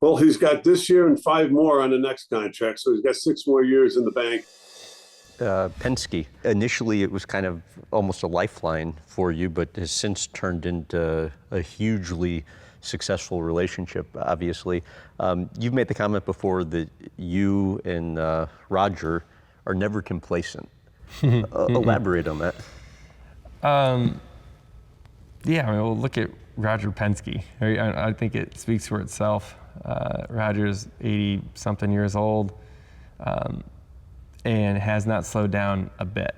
Well, he's got this year and 5 more on the next contract, so he's got 6 more years in the bank. Penske, initially it was kind of almost a lifeline for you, but has since turned into a hugely successful relationship, obviously. You've made the comment before that you and Roger are never complacent. Elaborate on that. Yeah, I mean, well, look at Roger Penske. Right? I think it speaks for itself. Roger's 80-something years old and has not slowed down a bit,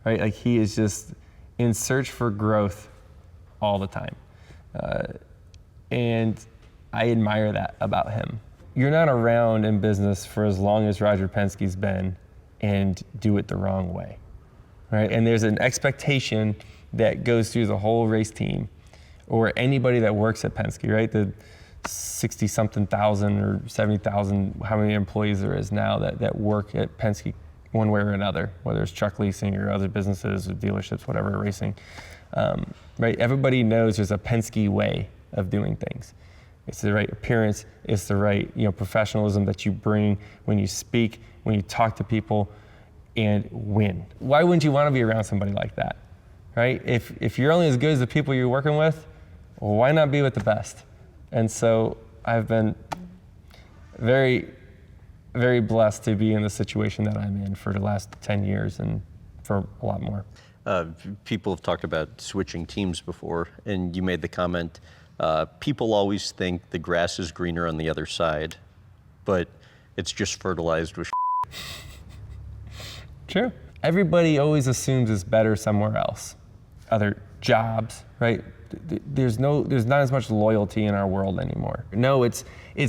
right? Like, he is just in search for growth all the time. And I admire that about him. You're not around in business for as long as Roger Penske's been and do it the wrong way, right? And there's an expectation that goes through the whole race team or anybody that works at Penske, right? The 60-something thousand or 70,000, how many employees there is now that work at Penske one way or another, whether it's truck leasing or other businesses or dealerships, whatever, racing, right? Everybody knows there's a Penske way of doing things. It's the right appearance, it's the right, professionalism that you bring when you speak, when you talk to people, and win. Why wouldn't you want to be around somebody like that, right? If you're only as good as the people you're working with, well, why not be with the best? And so I've been very, very blessed to be in the situation that I'm in for the last 10 years and for a lot more. People have talked about switching teams before, and you made the comment, people always think the grass is greener on the other side, but it's just fertilized with True. Everybody always assumes it's better somewhere else. Other jobs, right? There's not as much loyalty in our world anymore. No, it's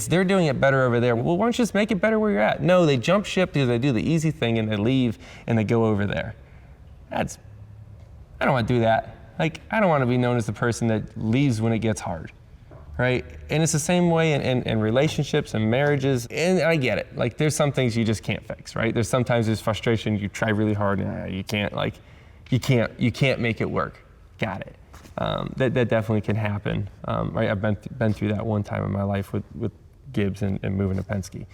they're doing it better over there. Well, why don't you just make it better where you're at? No, they jump ship because they do the easy thing and they leave and they go over there. I don't want to do that. Like, I don't want to be known as the person that leaves when it gets hard, right? And it's the same way in relationships and marriages. And I get it. Like, there's some things you just can't fix, right? There's frustration. You try really hard and you can't make it work. Got it. That definitely can happen, right? I've been through that one time in my life with Gibbs and moving to Penske.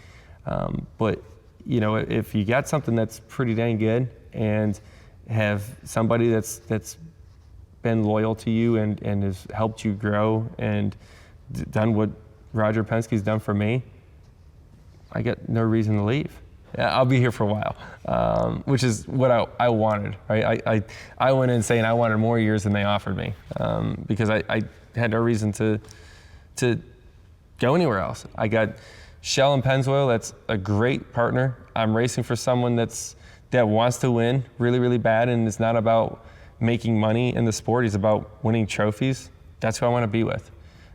But if you got something that's pretty dang good and have somebody that's been loyal to you and has helped you grow and done what Roger Penske's done for me, I got no reason to leave. I'll be here for a while, which is what I wanted, right? I went in saying I wanted more years than they offered me because I had no reason to go anywhere else. I got Shell and Pennzoil, that's a great partner. I'm racing for someone that wants to win really, really bad, and it's not about making money in the sport, it's about winning trophies. That's who I want to be with.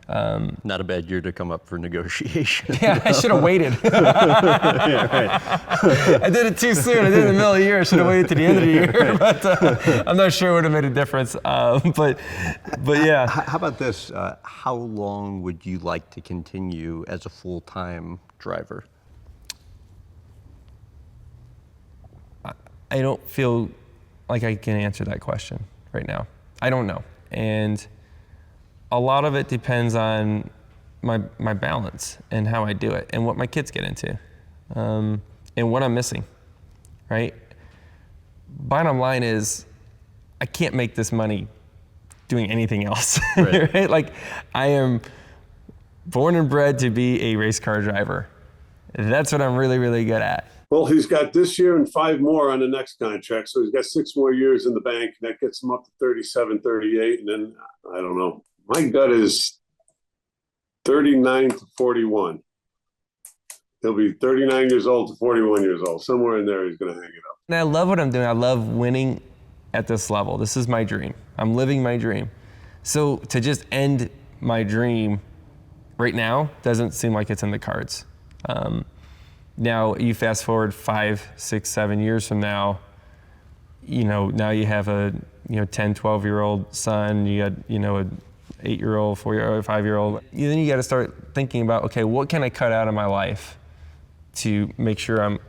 Not a bad year to come up for negotiation. Yeah, I should have waited. Yeah, right. I did it too soon. I did it in the middle of the year. I should have waited to the end of the year. But I'm not sure it would have made a difference. But yeah. How about this? How long would you like to continue as a full-time driver? I don't feel like I can answer that question right now. I don't know. And a lot of it depends on my balance and how I do it and what my kids get into and what I'm missing, right? Bottom line is I can't make this money doing anything else, right? Right? Like, I am born and bred to be a race car driver. That's what I'm really, really good at. Well, he's got this year and 5 more on the next contract, so he's got 6 more years in the bank, and that gets him up to 37, 38, and then, I don't know. My gut is 39 to 41. He'll be 39 years old to 41 years old. Somewhere in there, he's going to hang it up. And I love what I'm doing. I love winning at this level. This is my dream. I'm living my dream. So to just end my dream right now doesn't seem like it's in the cards. Now you fast forward 5, 6, 7 years from now, now you have a 10, 12-year-old son, you got a 8-year-old, 4-year-old, 5-year-old. Then you got to start thinking about, okay, what can I cut out of my life to make sure I'm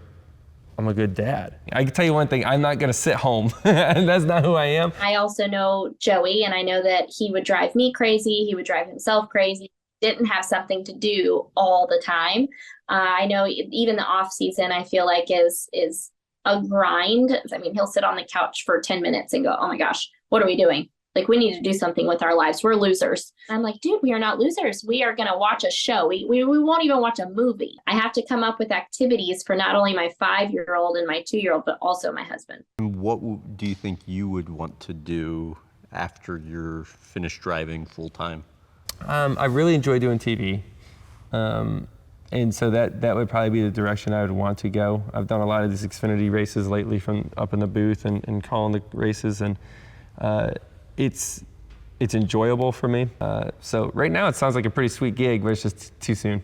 a good dad? I can tell you one thing, I'm not going to sit home. And that's not who I am. I also know Joey, and I know that he would drive me crazy. He would drive himself crazy. didn't have something to do all the time. I know even the off season, I feel like is a grind. I mean, he'll sit on the couch for 10 minutes and go, oh my gosh, what are we doing? Like, we need to do something with our lives. We're losers. I'm like, dude, we are not losers. We are going to watch a show. We won't even watch a movie. I have to come up with activities for not only my 5-year-old and my 2-year-old, but also my husband. And what do you think you would want to do after you're finished driving full time? I really enjoy doing TV. And so that would probably be the direction I would want to go. I've done a lot of these Xfinity races lately from up in the booth and calling the races, and it's enjoyable for me. So right now it sounds like a pretty sweet gig, but it's just too soon.